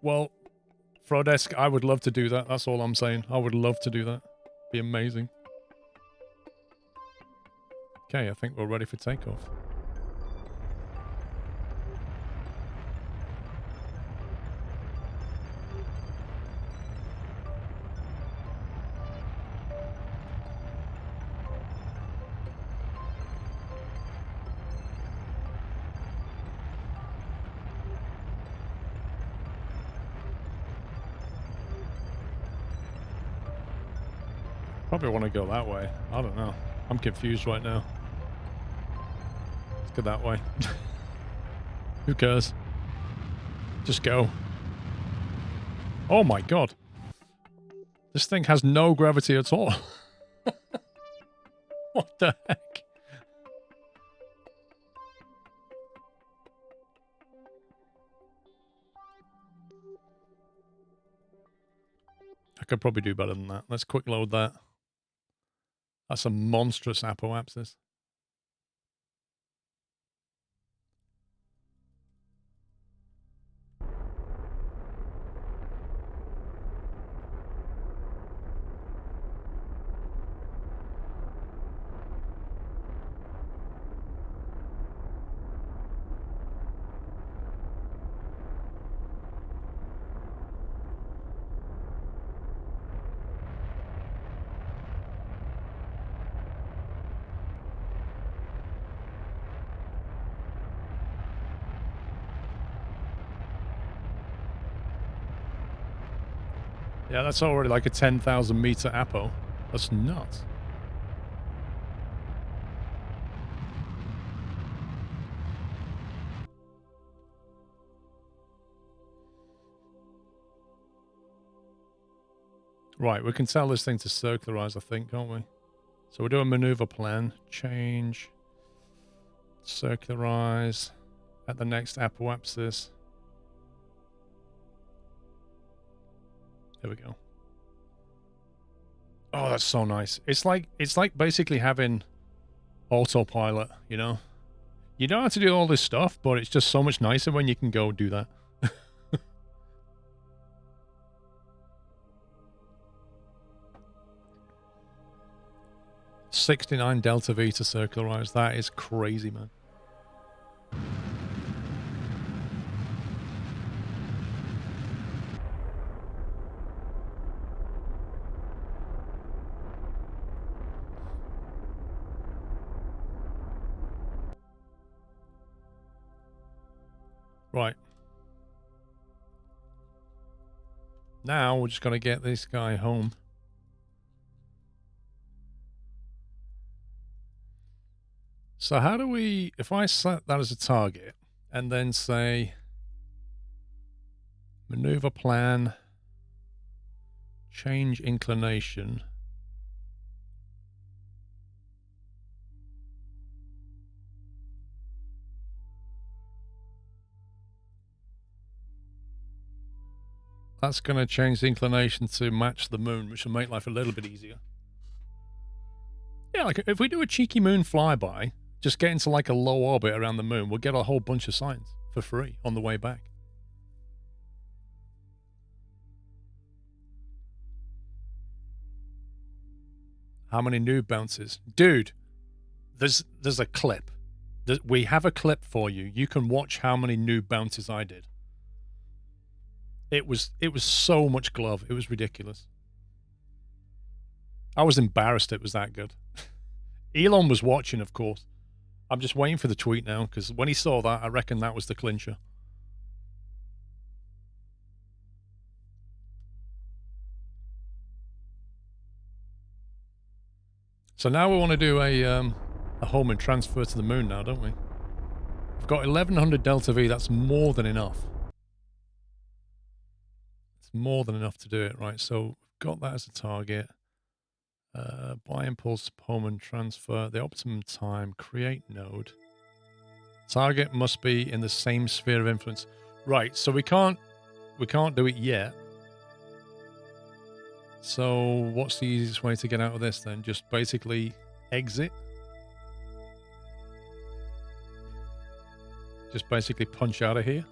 Well, Frodesk, I would love to do that. That's all I'm saying. I would love to do that. Be amazing. Okay, I think we're ready for takeoff. Probably want to go that way. I don't know. I'm confused right now. Let's go that way. Who cares? Just go. Oh my god. This thing has no gravity at all. What the heck? I could probably do better than that. Let's quick load that. That's a monstrous apoapsis. Yeah, that's already like a 10,000 meter apo. That's nuts. Right, we can tell this thing to circularize, I think, can't we? So we'll do a maneuver plan. Change. Circularize. At the next apoapsis. There we go. Oh, that's so nice. It's like basically having autopilot, you know? You don't have to do all this stuff, but it's just so much nicer when you can go do that. 69 delta V to circularize. That is crazy, man. Right. Now we're just going to get this guy home. So how do we, if I set that as a target and then say maneuver plan, change inclination. That's going to change the inclination to match the moon, which will make life a little bit easier. Yeah, like if we do a cheeky moon flyby, just get into like a low orbit around the moon, we'll get a whole bunch of signs for free on the way back. How many noob bounces? Dude, there's a clip. We have a clip for you. You can watch how many noob bounces I did. It was so much glove. It was ridiculous. I was embarrassed it was that good. Elon was watching, of course. I'm just waiting for the tweet now, because when he saw that, I reckon that was the clincher. So now we want to do a home and transfer to the moon now, don't we? We've got 1100 delta V. That's more than enough. It's more than enough to do it, right? So we've got that as a target. Buy impulse, home and transfer. The optimum time. Create node. Target must be in the same sphere of influence. Right, so we can't do it yet. So what's the easiest way to get out of this then? Just basically exit. Just basically punch out of here.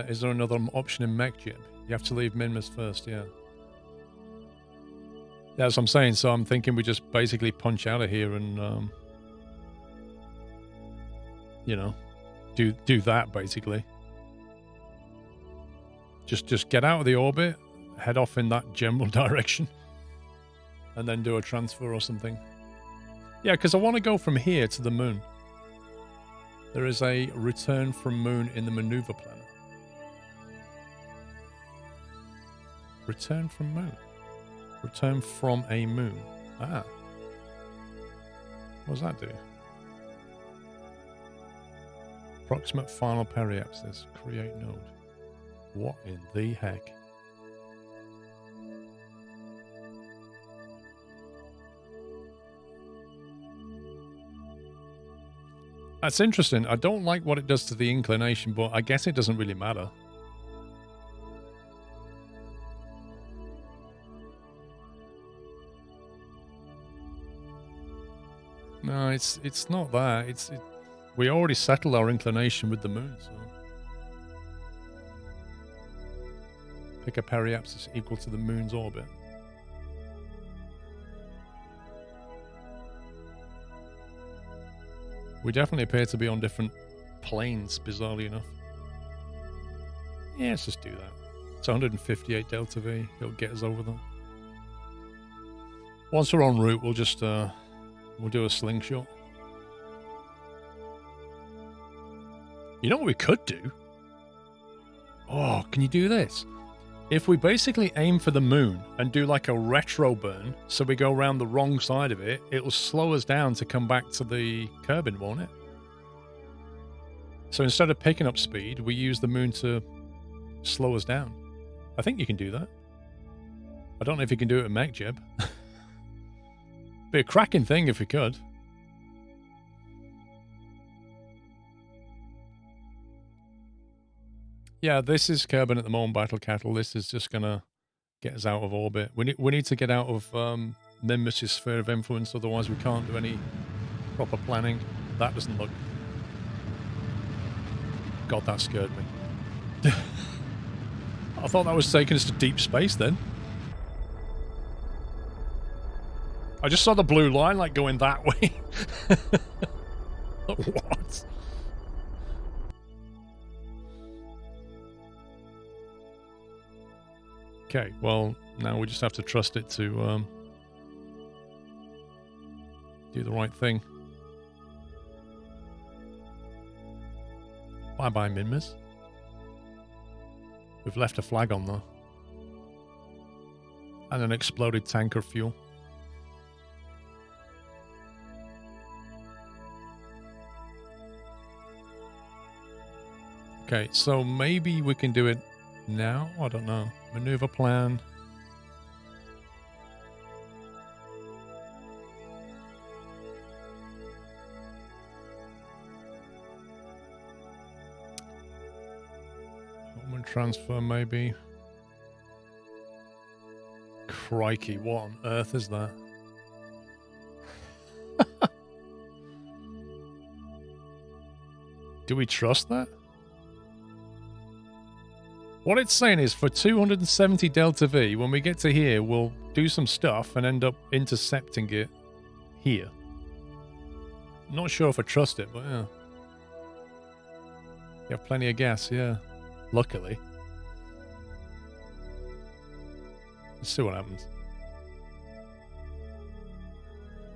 is there another option in MechJib? You have to leave Minmus first, yeah. That's what I'm saying. So I'm thinking we just basically punch out of here and, you know, do that basically. Just get out of the orbit, head off in that general direction, and then do a transfer or something. Yeah, because I want to go from here to the moon. There is a return from moon in the maneuver planner. Return from moon. Return from a moon. Ah. What does that do? Approximate final periapsis. Create node. What in the heck? That's interesting. I don't like what it does to the inclination, but I guess it doesn't really matter. No, it's not that. We already settled our inclination with the moon, so pick a periapsis equal to the moon's orbit. We definitely appear to be on different planes, bizarrely enough. Yeah, let's just do that. It's 158 delta V. It'll get us over there. Once we're en route, we'll just we'll do a slingshot. You know what we could do? Oh, can you do this? If we basically aim for the moon and do like a retro burn, so we go around the wrong side of it, it'll slow us down to come back to the Kerbin, won't it? So instead of picking up speed, we use the moon to slow us down. I think you can do that. I don't know if you can do it in MechJib. Be a cracking thing if we could. Yeah, this is Kerbin at the moment, Battle Cattle. This is just going to get us out of orbit. We need to get out of Minmus's sphere of influence, otherwise we can't do any proper planning. That doesn't look... God, that scared me. I thought that was taking us to deep space then. I just saw the blue line like going that way. What? Okay, well, now we just have to trust it to do the right thing. Bye-bye, Minmus. We've left a flag on there. And an exploded tanker fuel. Okay, so maybe we can do it now? I don't know. Maneuver plan. Home and transfer, maybe. Crikey, what on earth is that? Do we trust that? What it's saying is for 270 delta V, when we get to here, we'll do some stuff and end up intercepting it here. Not sure if I trust it, but yeah. You have plenty of gas, yeah. Luckily. Let's see what happens.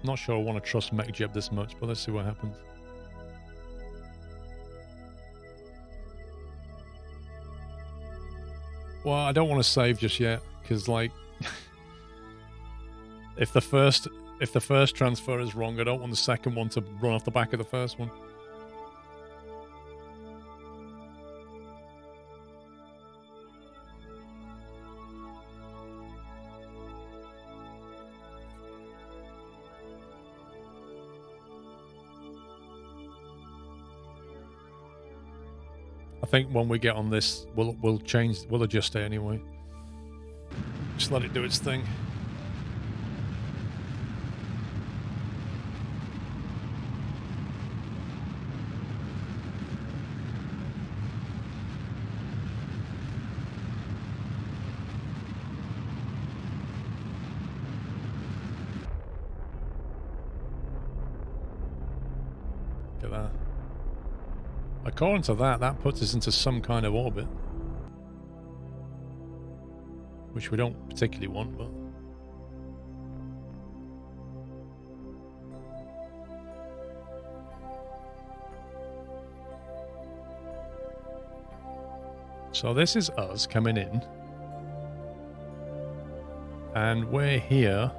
Not sure I want to trust MechJib this much, but let's see what happens. Well, I don't want to save just yet, because like, if the first transfer is wrong, I don't want the second one to run off the back of the first one. I think when we get on this, we'll adjust it anyway. Just let it do its thing. Look at that. According to that, that puts us into some kind of orbit. Which we don't particularly want, but... So this is us coming in. And we're here.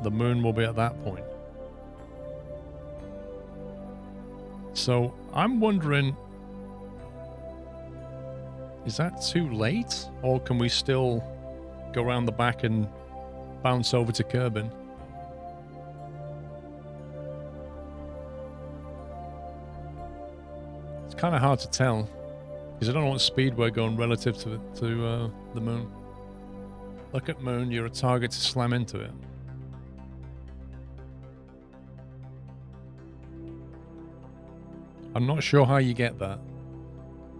The moon will be at that point. So I'm wondering, is that too late? Or can we still go around the back and bounce over to Kerbal? It's kind of hard to tell, because I don't know what speed we're going relative to the moon. Look at moon, you're a target to slam into it. I'm not sure how you get that,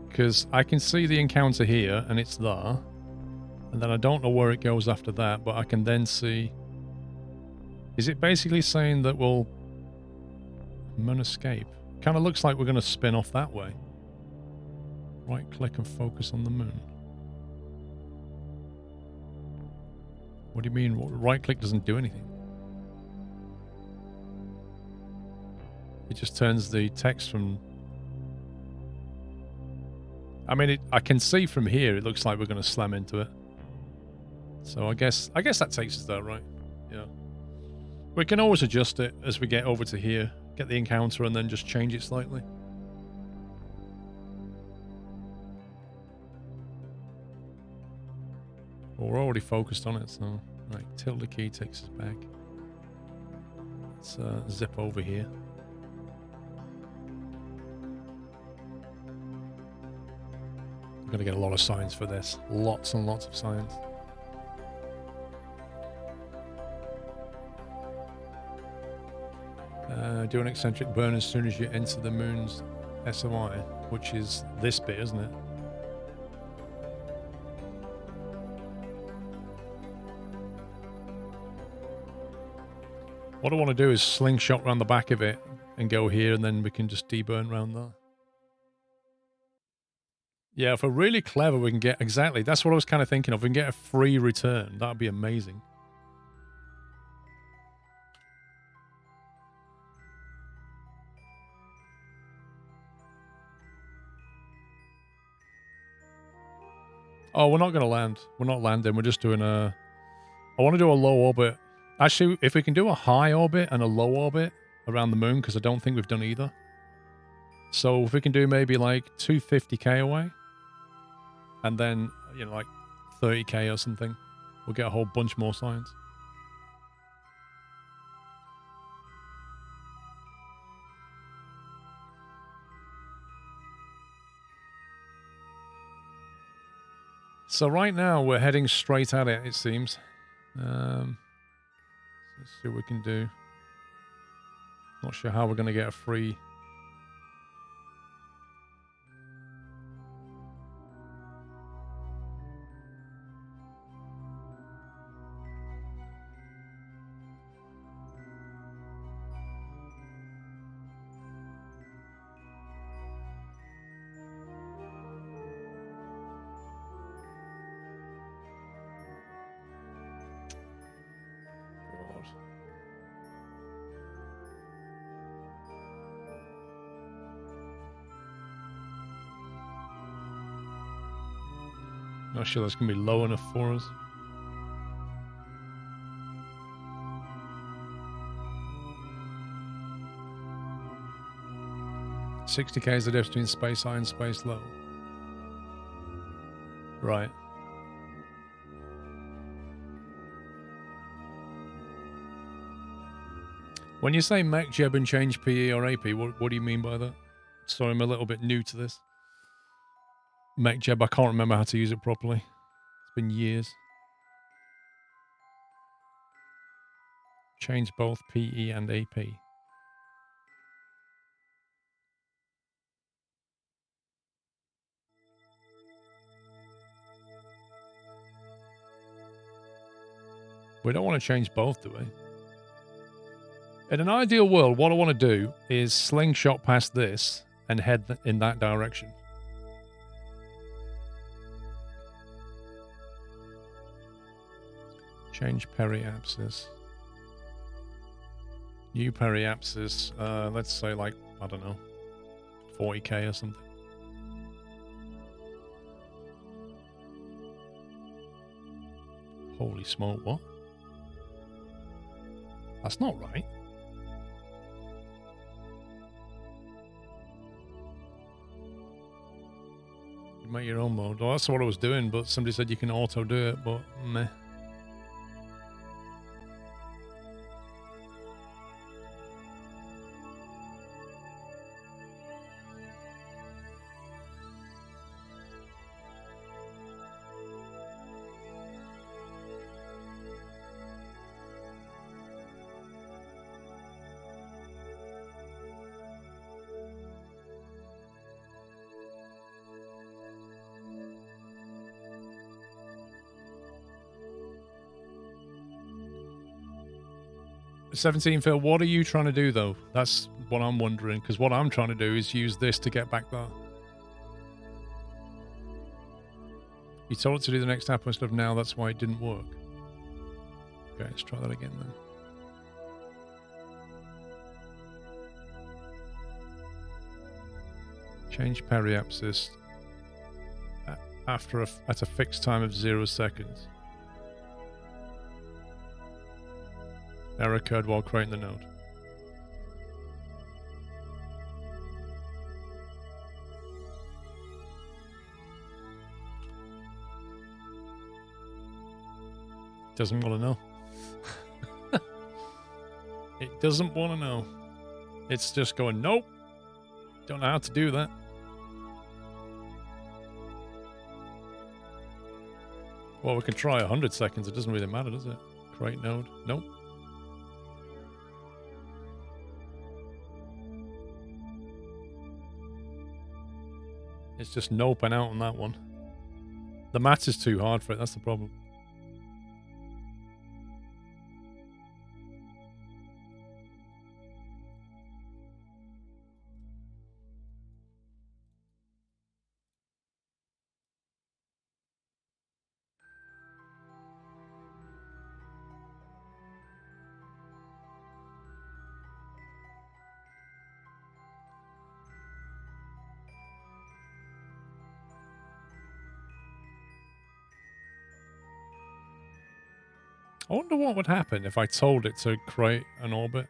because I can see the encounter here and it's there, and then I don't know where it goes after that, but I can then see... Is it basically saying that we'll... moon escape? Kind of looks like we're going to spin off that way. Right click and focus on the moon. What do you mean? Right click doesn't do anything. It just turns the text from... I mean, I can see from here, it looks like we're going to slam into it. So I guess that takes us there, right? Yeah. We can always adjust it as we get over to here, get the encounter, and then just change it slightly. Well, we're already focused on it, so... Right, tilde key takes us back. Let's zip over here. I'm going to get a lot of signs for this. Lots and lots of signs. Do an eccentric burn as soon as you enter the moon's SOI, which is this bit, isn't it? What I want to do is slingshot around the back of it and go here, and then we can just deburn around there. Yeah, if we're really clever, we can get... Exactly, that's what I was kind of thinking of. We can get a free return. That would be amazing. Oh, we're not going to land. We're not landing. We're just doing a... I want to do a low orbit. Actually, if we can do a high orbit and a low orbit around the moon, because I don't think we've done either. So if we can do maybe like 250k away, and then, you know, like 30k or something, we'll get a whole bunch more signs. So right now we're heading straight at it, it seems. Let's see what we can do. Not sure how we're going to get a free... Not sure that's going to be low enough for us. $60k is the difference between space high and space low. Right. When you say mech jeb and change PE or AP, what do you mean by that? Sorry, I'm a little bit new to this. Mech jeb, I can't remember how to use it properly. It's been years. Change both PE and AP. We don't want to change both, do we? In an ideal world, what I want to do is slingshot past this and head in that direction. Change periapsis. New periapsis. Let's say like, I don't know, 40k or something. Holy smoke, what? That's not right. You make your own mode. Well, that's what I was doing, but somebody said you can auto do it, but meh. $17 Phil, what are you trying to do though? That's what I'm wondering, because what I'm trying to do is use this to get back there. You told it to do the next app instead of now, that's why it didn't work. Okay, let's try that again then. Change periapsis at a fixed time of 0 seconds. Error occurred while creating the node. Doesn't want to know. It doesn't want to know. It's just going, nope. Don't know how to do that. Well, we can try 100 seconds. It doesn't really matter, does it? Create node. Nope. It's just noping out on that one. The math is too hard for it. That's the problem. I wonder what would happen if I told it to create an orbit.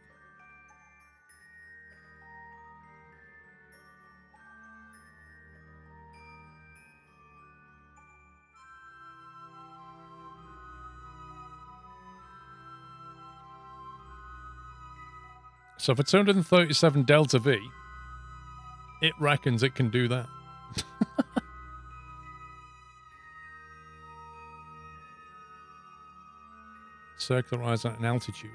So for 237 delta V, it reckons it can do that. Circularize at an altitude.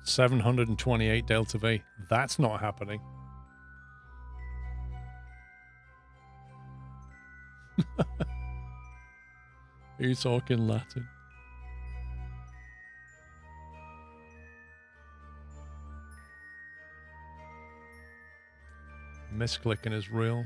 $728 delta V. That's not happening. Are you talking Latin? Misclicking is real.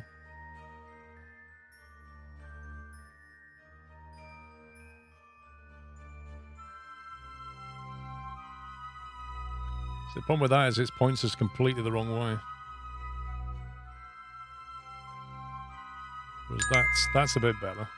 So the problem with that is it points us completely the wrong way. Whereas that's a bit better.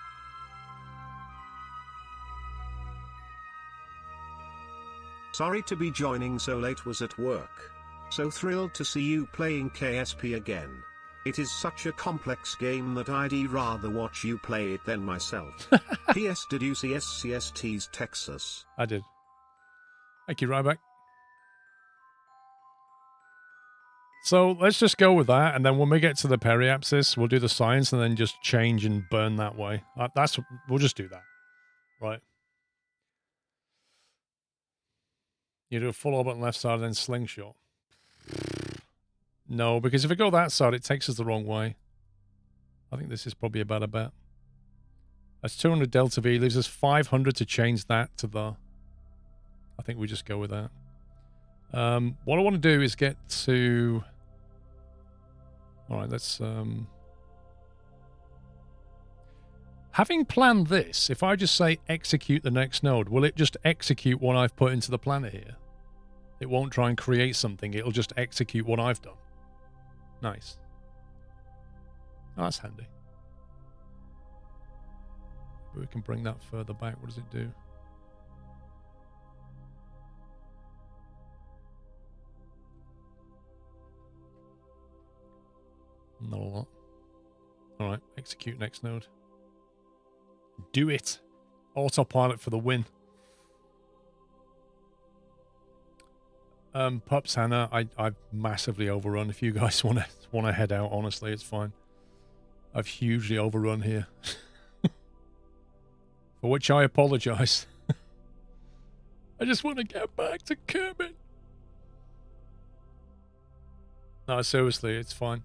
Sorry to be joining so late, was at work. So thrilled to see you playing KSP again. It is such a complex game that I'd rather watch you play it than myself. P.S. Did you see SCST's Texas? I did. Thank you, Ryback. So let's just go with that, and then when we get to the periapsis, we'll do the science and then just change and burn that way. We'll just do that, right? You do a full orbit on the left side and then slingshot. No, because if we go that side, it takes us the wrong way. I think this is probably about a bet. That's 200 delta V. Leaves us 500 to change that to the... I think we just go with that. What I want to do is get to... All right, let's... Having planned this, if I just say execute the next node, will it just execute what I've put into the planner here? It won't try and create something. It'll just execute what I've done. Nice. Oh, that's handy. But we can bring that further back. What does it do? Not a lot. All right, execute next node. Do it. Autopilot for the win. Pups, Hannah, I've massively overrun. If you guys want to head out, honestly, it's fine. I've hugely overrun here. For which I apologize. I just want to get back to Kerbal. No, seriously, it's fine.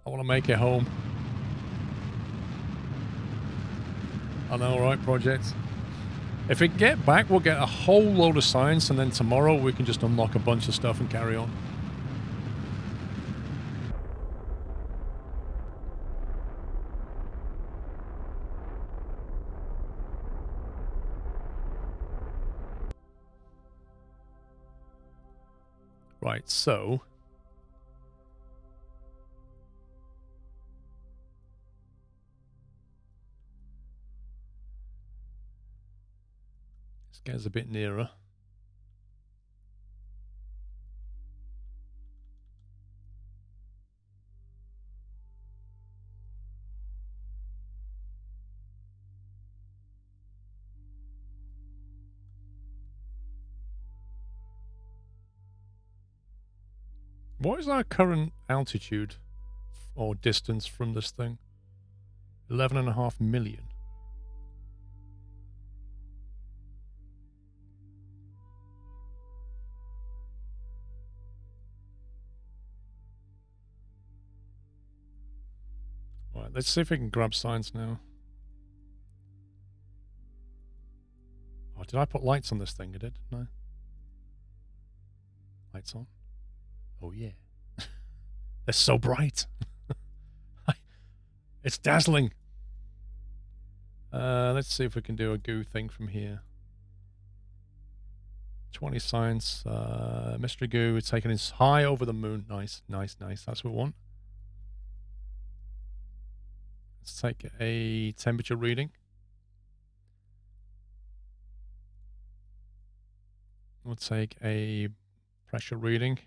I want to make it home. I know, right, project? If we get back, we'll get a whole load of science, and then tomorrow we can just unlock a bunch of stuff and carry on. Right, so... Let's get us a bit nearer. What is our current altitude or distance from this thing? 11.5 million. Right, let's see if we can grab science now. Oh, did I put lights on this thing? I did, didn't I? Lights on. Oh, yeah. They're so bright. It's dazzling. Let's see if we can do a goo thing from here. 20 science. Mystery goo is taken us high over the moon. Nice, nice, nice. That's what we want. Let's take a temperature reading. We'll take a pressure reading.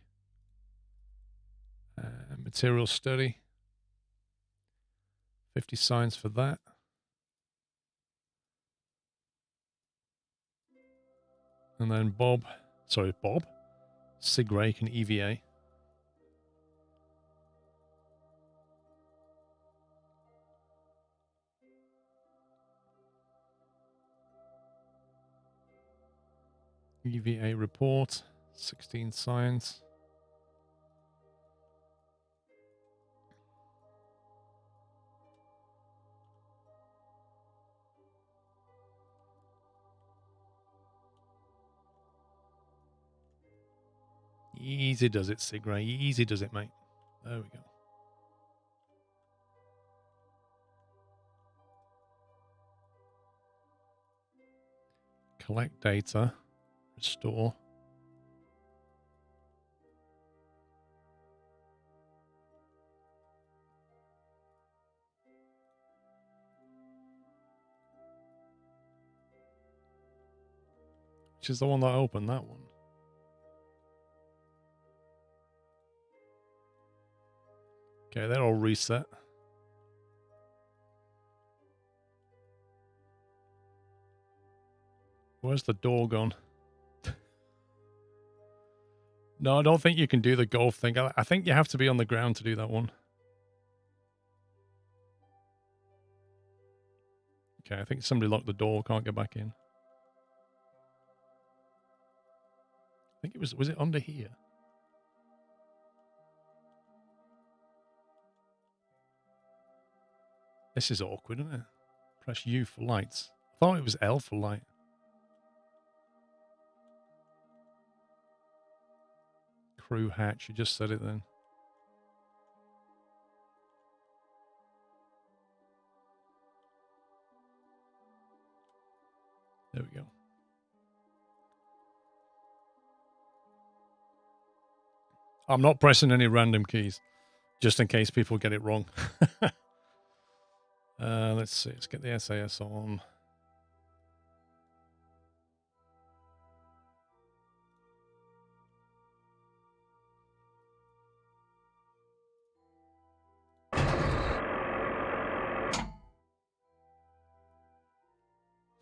Material study. 50 science for that. And then Bob. Sig Ray can EVA. EVA report. 16 science. Easy does it, Sig Ray. Easy does it, mate. There we go. Collect data. Restore. Which is the one that opened, that one. Okay, they're all reset. Where's the door gone? No, I don't think you can do the golf thing. I think you have to be on the ground to do that one. Okay, I think somebody locked the door. Can't get back in. I think it was it under here? This is awkward, isn't it? Press U for lights. I thought it was L for light. Crew hatch. You just said it then. There we go. I'm not pressing any random keys, just in case people get it wrong. Let's see. Let's get the SAS on.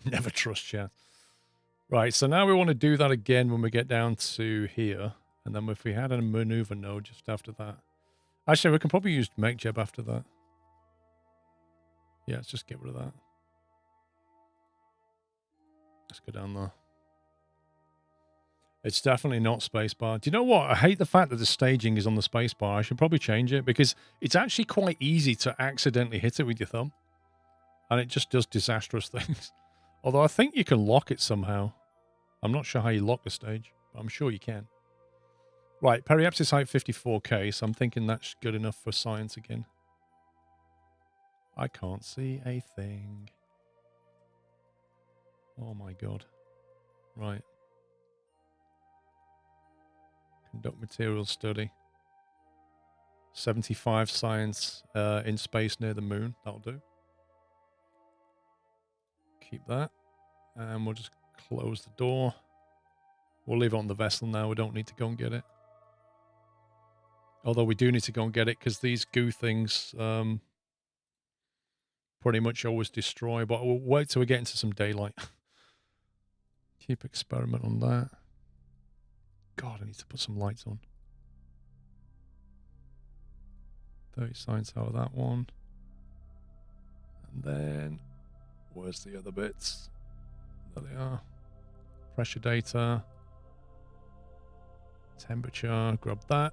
Never trust chat. Right, so now we want to do that again when we get down to here. And then if we had a maneuver node just after that. Actually, we can probably use MakeJeb after that. Yeah, let's just get rid of that. Let's go down there. It's definitely not spacebar. Do you know what? I hate the fact that the staging is on the spacebar. I should probably change it because it's actually quite easy to accidentally hit it with your thumb. And it just does disastrous things. Although I think you can lock it somehow. I'm not sure how you lock the stage, but I'm sure you can. Right, periapsis height 54k, so I'm thinking that's good enough for science again. I can't see a thing. Oh my god. Right. Conduct material study. 75 science in space near the moon. That'll do. Keep that. And we'll just close the door. We'll leave it on the vessel now. We don't need to go and get it. Although we do need to go and get it because these goo things pretty much always destroy. But we'll wait till we get into some daylight. Keep experiment on that. God, I need to put some lights on. 30 science out of that one. And then, where's the other bits? There they are. Pressure data. Temperature, grab that.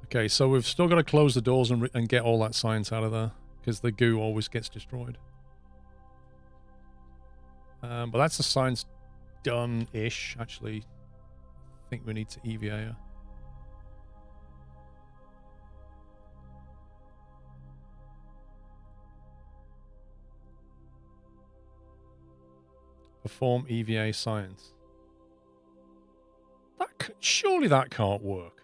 Okay, so we've still got to close the doors and get all that science out of there because the goo always gets destroyed. But that's the science done-ish. Actually, I think we need to EVA her. Perform EVA science. Surely that can't work.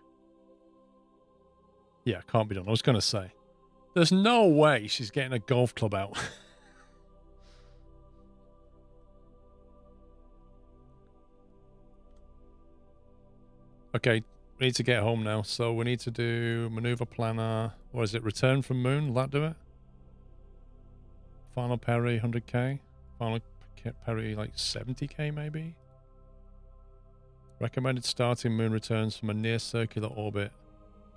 Yeah, can't be done. I was going to say. There's no way she's getting a golf club out. Okay, we need to get home now. So we need to do maneuver planner. What is it? Return from moon. Will that do it? Final parry 100k. Final parry like 70k maybe. Recommended starting moon returns from a near circular orbit.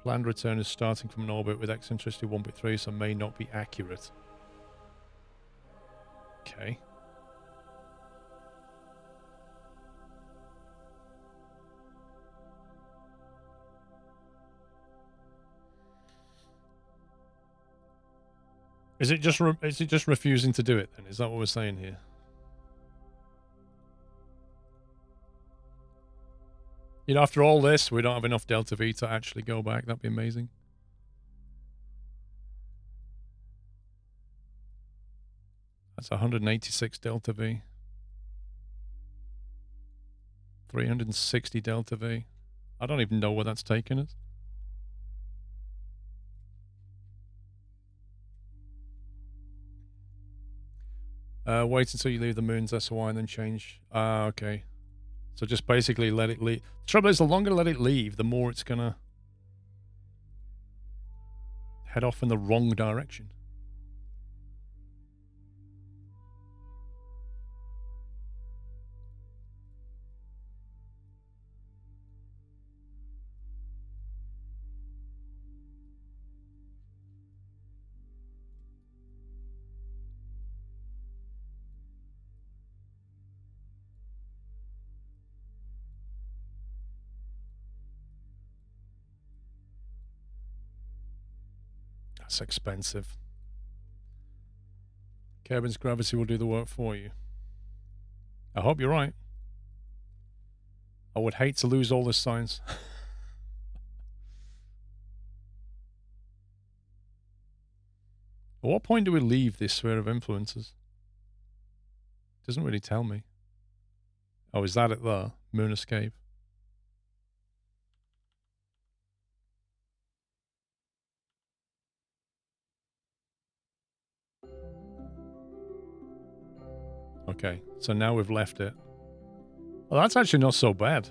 Planned return is starting from an orbit with eccentricity 1.3, so may not be accurate. Okay. Is it just refusing to do it then? Is that what we're saying here? You know, after all this, we don't have enough delta V to actually go back. That'd be amazing. That's 186 delta V. 360 delta V. I don't even know where that's taken us. Wait until you leave the moon's SOI and then change. Okay. So just basically let it leave. The trouble is, the longer let it leave, the more it's going to head off in the wrong direction. That's expensive. Kerbin's gravity will do the work for you. I hope you're right. I would hate to lose all this science. At what point do we leave this sphere of influences? Doesn't really tell me. Oh, is that it there? Moon escape. Okay, so now we've left it. Well, that's actually not so bad.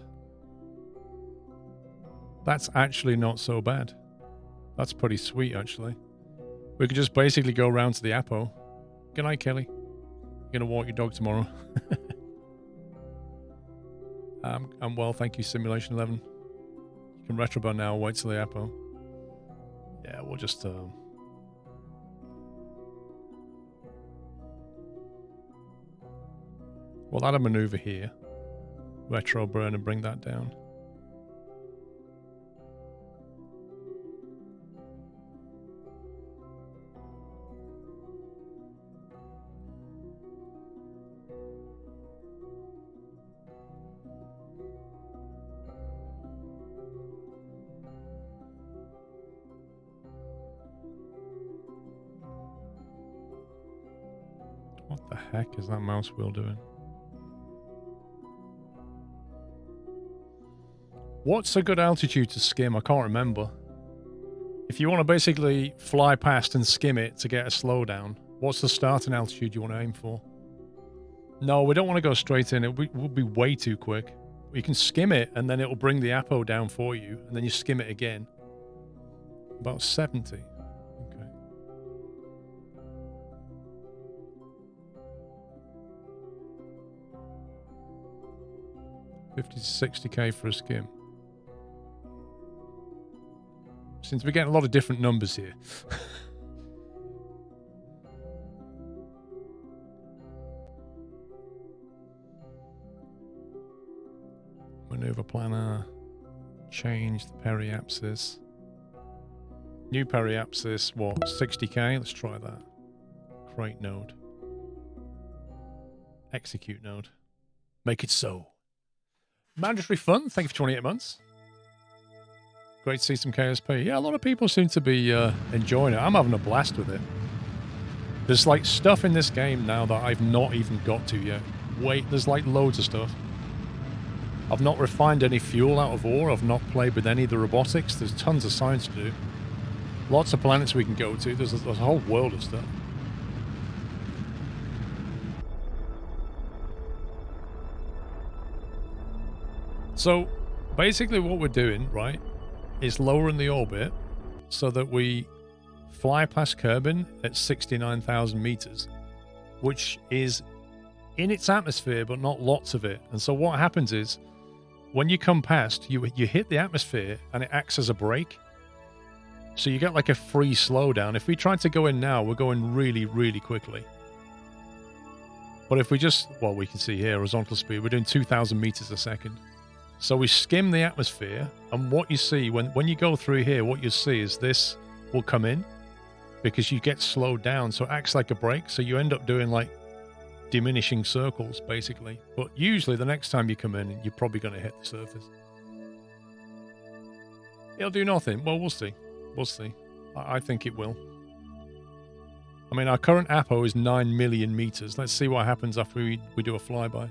That's actually not so bad. That's pretty sweet, actually. We could just basically go around to the Apo. Good night, Kelly. You're going to walk your dog tomorrow. I'm well, thank you, Simulation 11. You can retrobar now, wait till the Apo. Yeah, we'll just... We'll add a maneuver here. Retro burn and bring that down. What the heck is that mouse wheel doing? What's a good altitude to skim? I can't remember. If you want to basically fly past and skim it to get a slowdown, what's the starting altitude you want to aim for? No, we don't want to go straight in. It would be way too quick. You can skim it, and then it will bring the Apo down for you, and then you skim it again. About 70. Okay. 50 to 60k for a skim. Since we're getting a lot of different numbers here. Maneuver planner. Change the periapsis. New periapsis, what? 60k? Let's try that. Create node. Execute node. Make it so. Mandatory fun. Thank you for 28 months. Great to see some KSP. Yeah, a lot of people seem to be enjoying it. I'm having a blast with it. There's like stuff in this game now that I've not even got to yet. Wait, there's like loads of stuff. I've not refined any fuel out of ore. I've not played with any of the robotics. There's tons of science to do. Lots of planets we can go to. There's a whole world of stuff. So basically what we're doing, right, is lowering the orbit so that we fly past Kerbin at 69,000 meters, which is in its atmosphere, but not lots of it. And so what happens is when you come past, you hit the atmosphere and it acts as a brake. So you get like a free slowdown. If we tried to go in now, we're going really, really quickly. But if we just, well, we can see here, horizontal speed, we're doing 2,000 meters a second. So we skim the atmosphere, and what you see, when you go through here, what you see is this will come in because you get slowed down. So it acts like a brake. So you end up doing like diminishing circles, basically. But usually the next time you come in, you're probably going to hit the surface. It'll do nothing. Well, we'll see. We'll see. I think it will. I mean, our current Apo is 9 million meters. Let's see what happens after we do a flyby.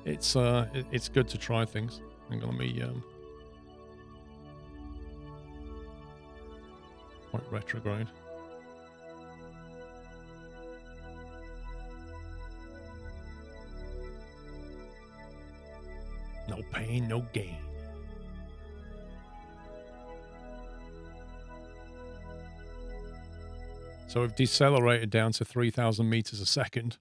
It's good to try things. Hang on, let me quite retrograde. No pain, no gain. So we've decelerated down to 3,000 meters a second.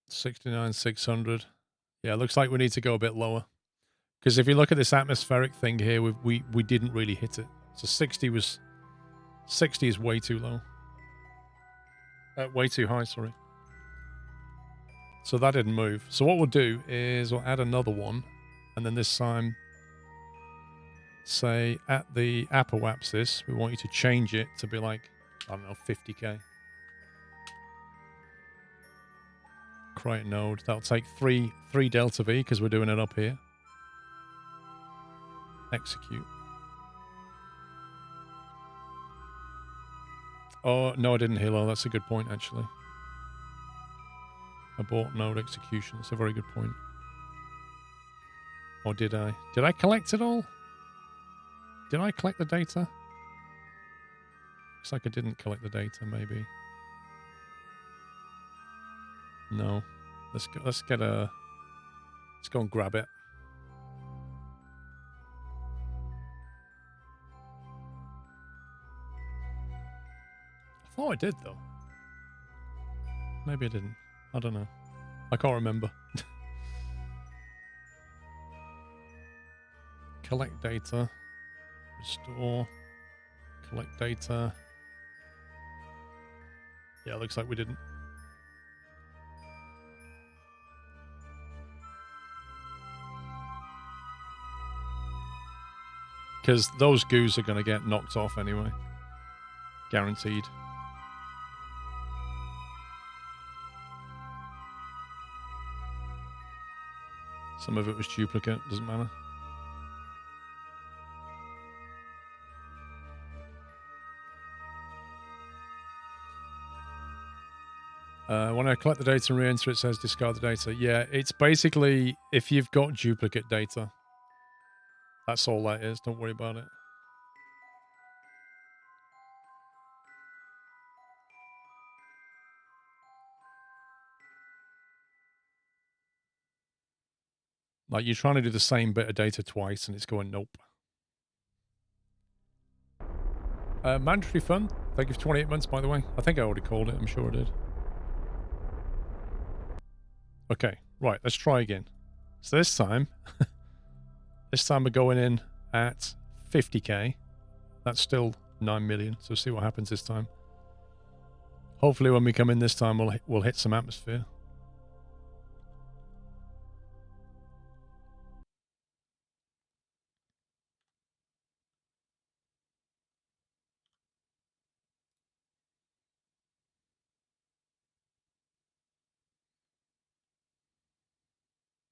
$69,600. Yeah, looks like we need to go a bit lower. Because if you look at this atmospheric thing here, we didn't really hit it. So 60 is way too low. Way too high, sorry. So that didn't move. So what we'll do is we'll add another one. And then this time, say at the apoapsis, we want you to change it to be like, I don't know, 50k. Create node. That'll take 3 delta V because we're doing it up here. Execute. Oh, no, I didn't, Hilo. That's a good point, actually. Abort node execution. That's a very good point. Or did I? Did I collect it all? Did I collect the data? Looks like I didn't collect the data, maybe. No. Let's go and grab it. I thought I did, though. Maybe I didn't. I don't know. I can't remember. Collect data. Restore. Collect data. Yeah, looks like we didn't. Because those goos are going to get knocked off anyway. Guaranteed. Some of it was duplicate, doesn't matter. When I collect the data and re-enter, it says discard the data. Yeah, it's basically if you've got duplicate data. That's all that is. Don't worry about it. Like you're trying to do the same bit of data twice and it's going nope. Mandatory fund. Thank you for 28 months, by the way. I think I already called it. I'm sure I did. Okay, right. Let's try again. So this time, we're going in at 50k. That's still 9 million. So see what happens this time. Hopefully when we come in this time, we'll hit some atmosphere.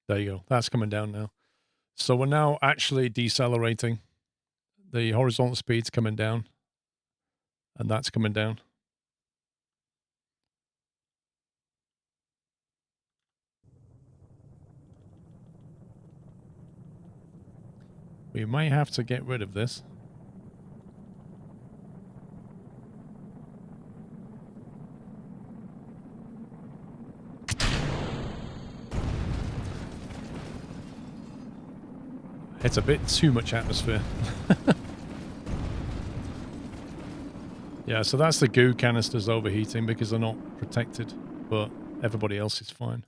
There you go. That's coming down now. So we're now actually decelerating. The horizontal speed's coming down. And that's coming down. We may have to get rid of this. It's a bit too much atmosphere. Yeah, so that's the goo canisters overheating because they're not protected, but everybody else is fine.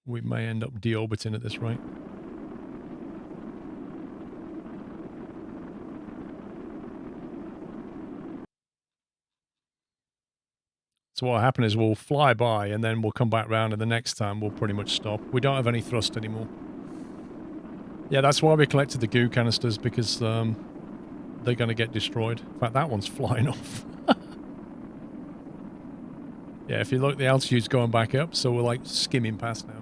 We may end up deorbiting at this rate. So what will happen is we'll fly by and then we'll come back round and the next time we'll pretty much stop. We don't have any thrust anymore. Yeah, that's why we collected the goo canisters because they're going to get destroyed. In fact, that one's flying off. Yeah, if you look, the altitude's going back up, so we're like skimming past now.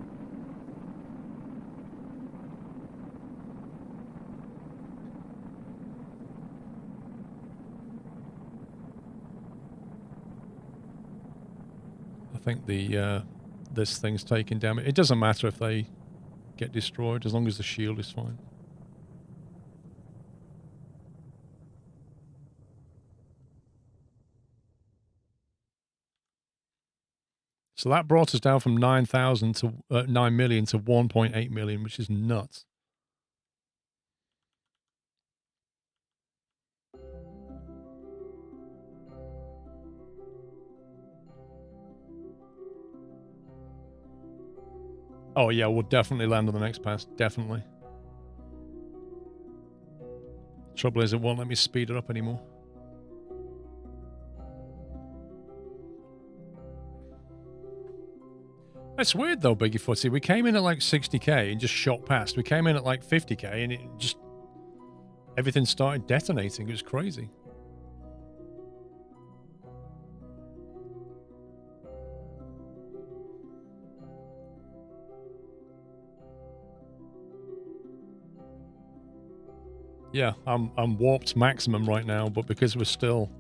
I think this thing's taking damage. It doesn't matter if they get destroyed as long as the shield is fine. So that brought us down from 9,000 to 9 million to 1.8 million, which is nuts. Oh yeah, we'll definitely land on the next pass. Definitely. Trouble is, it won't let me speed it up anymore. That's weird though, Biggie Footy. We came in at like 60k and just shot past. We came in at like 50k and it just everything started detonating. It was crazy. Yeah, I'm warped maximum right now, but because we're still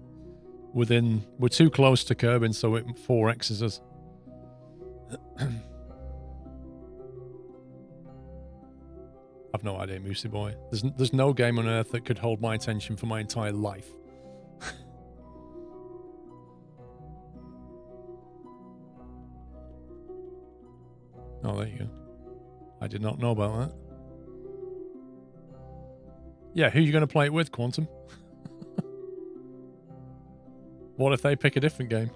we're too close to curbing, so it 4x's us. I've no idea, Moosey boy. There's no game on earth that could hold my attention for my entire life. Oh, there you go. I did not know about that. Yeah, who are you going to play it with, Quantum? What if they pick a different game?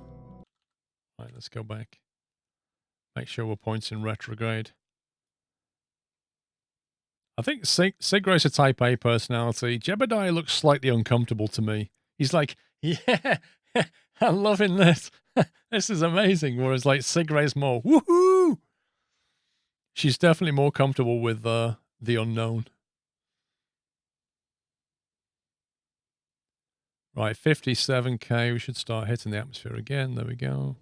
Right, let's go back. Make sure we're pointing retrograde. I think Sigray's a type A personality. Jebediah looks slightly uncomfortable to me. He's like, yeah, I'm loving this. This is amazing. Whereas like Sigray's more, woohoo! She's definitely more comfortable with the unknown. Right, 57k. We should start hitting the atmosphere again. There we go.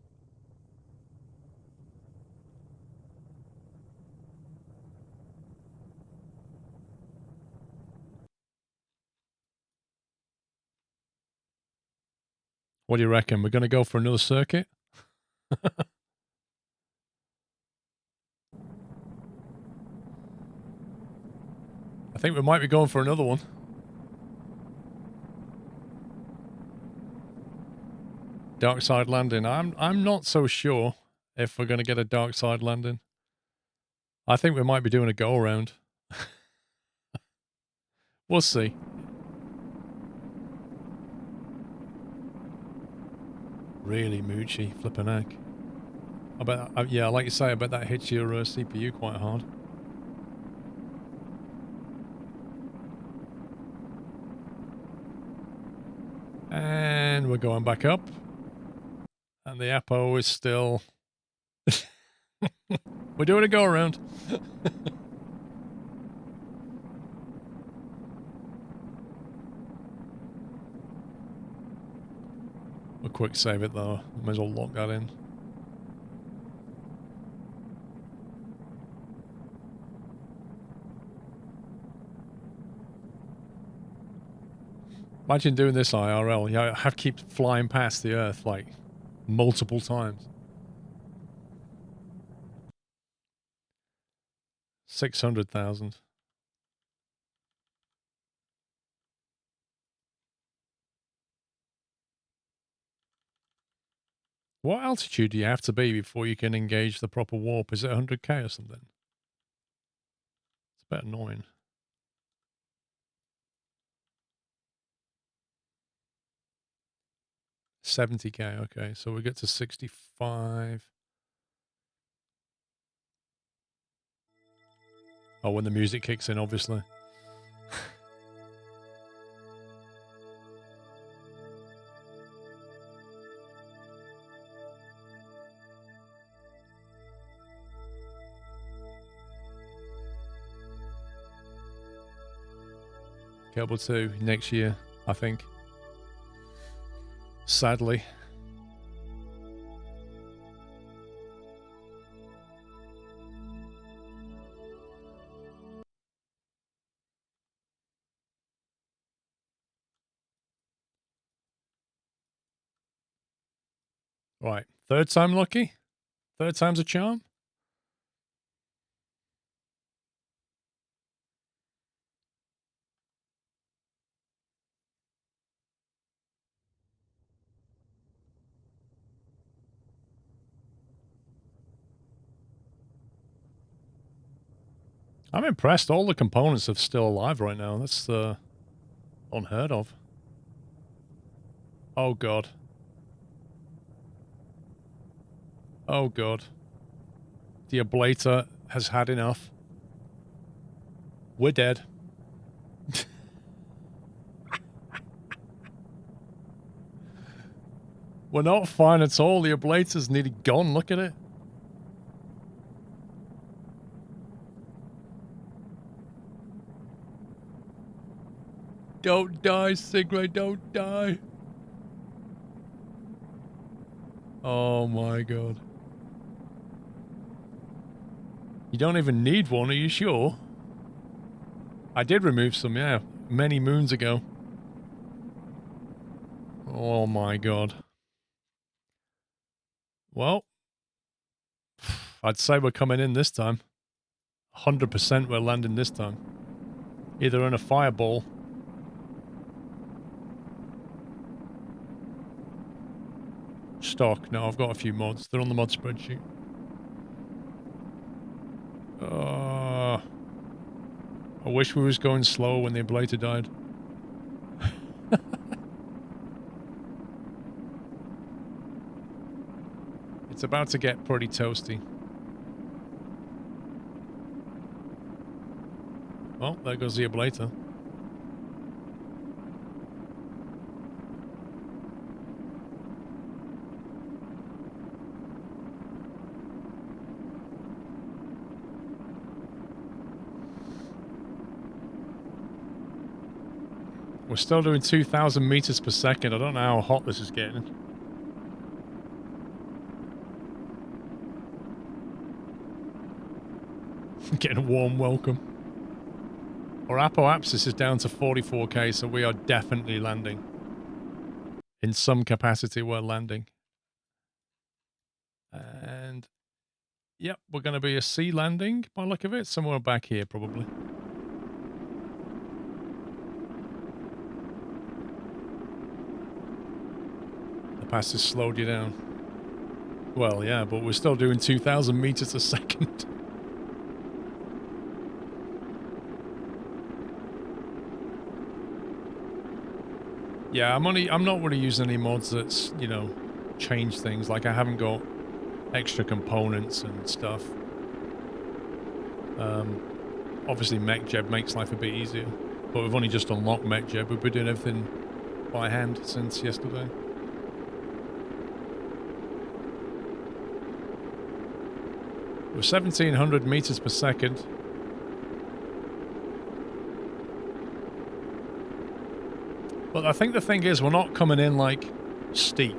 What do you reckon? We're going to go for another circuit? I think we might be going for another one. Dark side landing. I'm not so sure if we're going to get a dark side landing. I think we might be doing a go around. We'll see. Really moochy, flipping heck. I bet, yeah, like you say, I bet that hits your CPU quite hard. And we're going back up. And the Apo is still... We're doing a go around. We'll quick save it though. Might as well lock that in. Imagine doing this IRL. Yeah, I have to keep flying past the Earth like multiple times. 600,000. What altitude do you have to be before you can engage the proper warp? Is it 100k or something? It's a bit annoying. $70k, okay. So we get to 65. Oh, when the music kicks in, obviously. Kerbal 2 next year, I think. Sadly. Right. Third time lucky? Third time's a charm? I'm impressed. All the components are still alive right now. That's unheard of. Oh, God. Oh, God. The ablator has had enough. We're dead. We're not fine at all. The ablator's nearly gone. Look at it. Don't die, Sigray, don't die. Oh my god. You don't even need one, are you sure? I did remove some, yeah, many moons ago. Oh my god. Well, I'd say we're coming in this time. 100% we're landing this time. Either in a fireball. Stock. No, I've got a few mods. They're on the mod spreadsheet. I wish we was going slow when the ablator died. It's about to get pretty toasty. Well, there goes the ablator. We're still doing 2,000 meters per second. I don't know how hot this is getting. Getting a warm welcome. Our apoapsis is down to 44k, so we are definitely landing. In some capacity, we're landing. And yep, we're going to be a sea landing by the look of it. Somewhere back here, probably. The pass has slowed you down. Well, yeah, but we're still doing 2,000 meters a second. Yeah, I'm not really using any mods that's, you know, change things. Like, I haven't got extra components and stuff. Obviously MechJeb makes life a bit easier, but we've only just unlocked MechJeb. We've been doing everything by hand since yesterday. We're 1,700 meters per second. But I think the thing is, we're not coming in, like, steep.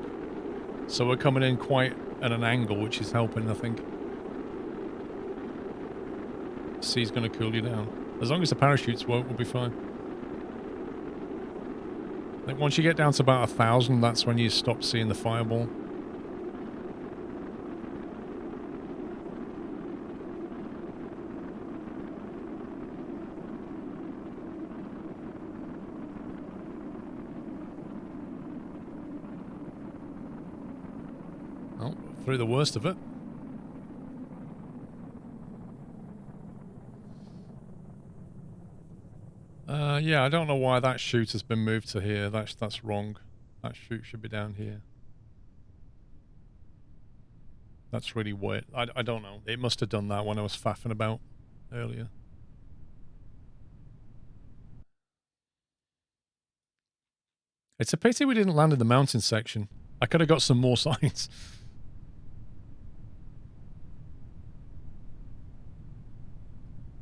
So we're coming in quite at an angle, which is helping, I think. Sea's going to cool you down. As long as the parachutes work, we'll be fine. I think once you get down to about 1,000, that's when you stop seeing the fireball. Through the worst of it. Yeah, I don't know why that chute has been moved to here. That's wrong. That chute should be down here. That's really weird. I don't know. It must have done that when I was faffing about earlier. It's a pity we didn't land in the mountain section. I could have got some more signs.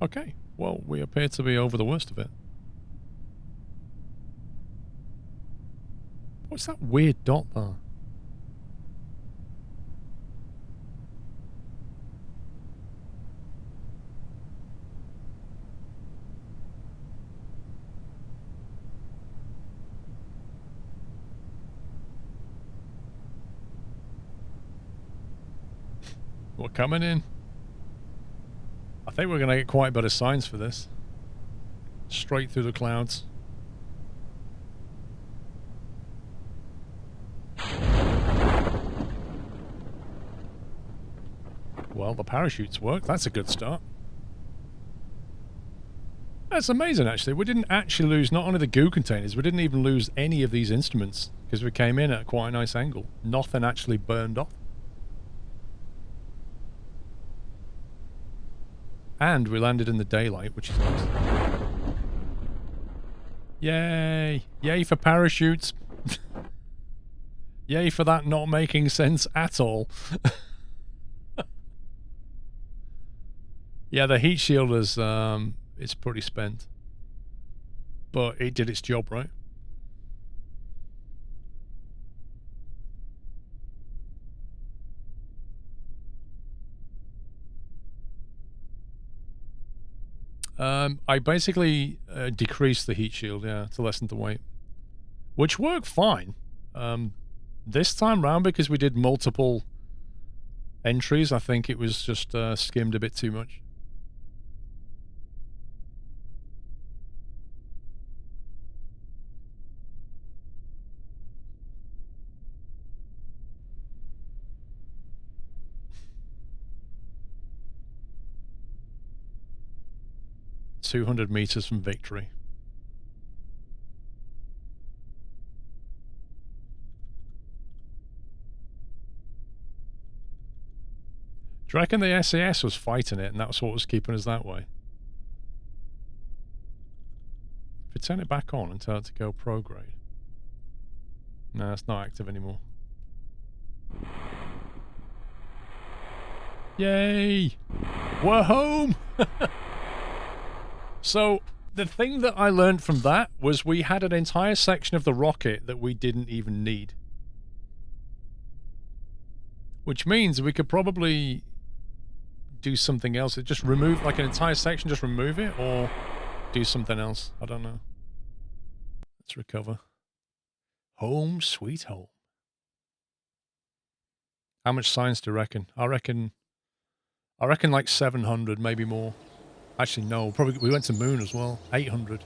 Okay, well, we appear to be over the worst of it. What's that weird dot there? We're coming in. I think we're going to get quite a bit of signs for this. Straight through the clouds. Well, the parachutes work. That's a good start. That's amazing, actually. We didn't actually lose not only the goo containers, we didn't even lose any of these instruments because we came in at quite a nice angle. Nothing actually burned off. And we landed in the daylight, which is nice. Yay! Yay for parachutes! Yay for that not making sense at all. Yeah, the heat shield is it's pretty spent. but it did its job, right? I basically decreased the heat shield, yeah, to lessen the weight, which worked fine. This time round, because we did multiple entries, I think it was just skimmed a bit too much. "200 meters from victory." Do you reckon the SAS was fighting it and that's what was keeping us that way? If we turn it back on and tell it to go pro grade. No, it's not active anymore. Yay! We're home! So, the thing that I learned from that was we had an entire section of the rocket that we didn't even need. Which means we could probably do something else. Just remove, like an entire section, just remove it, or do something else. I don't know. Let's recover. Home sweet home. How much science do you reckon? I reckon like 700, maybe more. Actually, no. Probably we went to moon as well. 800.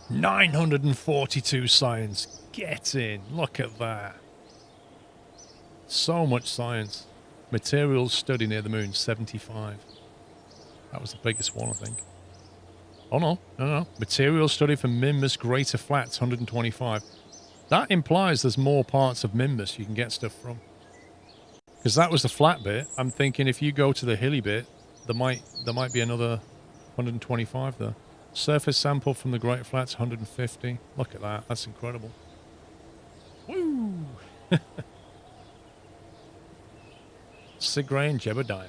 942 science. Get in. Look at that. So much science. Materials study near the moon, 75. That was the biggest one, I think. Oh, no. Materials study for Mimbus Greater Flats, 125. That implies there's more parts of Mimbus you can get stuff from. Because that was the flat bit. I'm thinking if you go to the hilly bit, there might be another 125 there. Surface sample from the Great Flats, 150. Look at that. That's incredible. Woo! Sigray and Jebediah.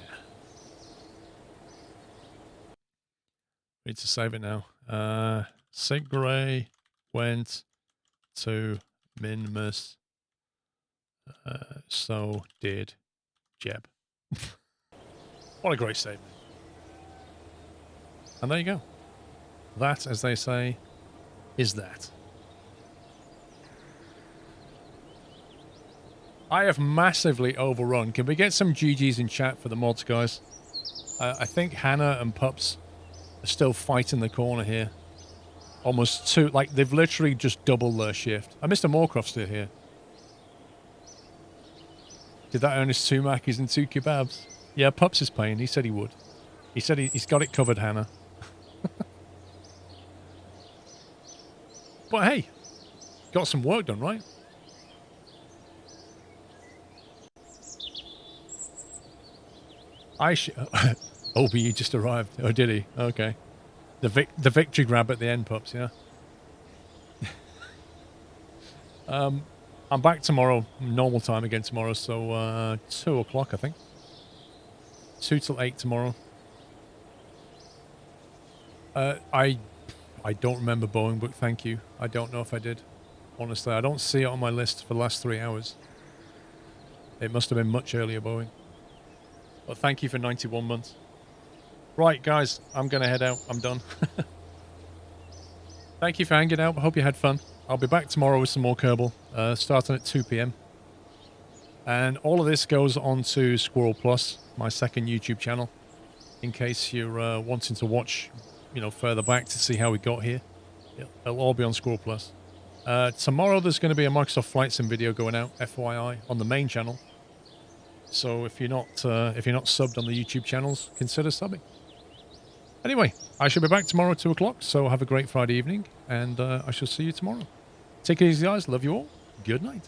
Need to save it now. Sigray went to Minmus. So did Jeb. What a great statement. And there you go. That, as they say, is that. I have massively overrun. Can we get some GGs in chat for the mods, guys? I think Hannah and Pups are still fighting the corner here. Almost two, like they've literally just doubled their shift. And Mr. Moorcroft's still here. Did that earn us 2 Mackies and 2 kebabs? Yeah, Pups is playing. He said he would. He said he's got it covered, Hannah. But hey, got some work done, right? OBE just arrived. Oh, did he? Okay. The victory grab at the end, Pups, yeah? I'm back tomorrow, normal time again tomorrow, so 2 o'clock, I think. 2 till 8 tomorrow. I don't remember Boeing, but thank you. I don't know if I did. Honestly, I don't see it on my list for the last 3 hours. It must have been much earlier, Boeing. But thank you for 91 months. Right, guys, I'm going to head out. I'm done. Thank you for hanging out. I hope you had fun. I'll be back tomorrow with some more Kerbal, starting at 2 p.m. And all of this goes on to SquirrelPlus, my second YouTube channel, in case you're wanting to watch, you know, further back to see how we got here. It'll all be on SquirrelPlus. Tomorrow there's going to be a Microsoft Flight Sim video going out, FYI, on the main channel. So if you're not subbed on the YouTube channels, consider subbing. Anyway, I shall be back tomorrow at 2 o'clock, so have a great Friday evening, and I shall see you tomorrow. Take it easy, guys. Love you all. Good night.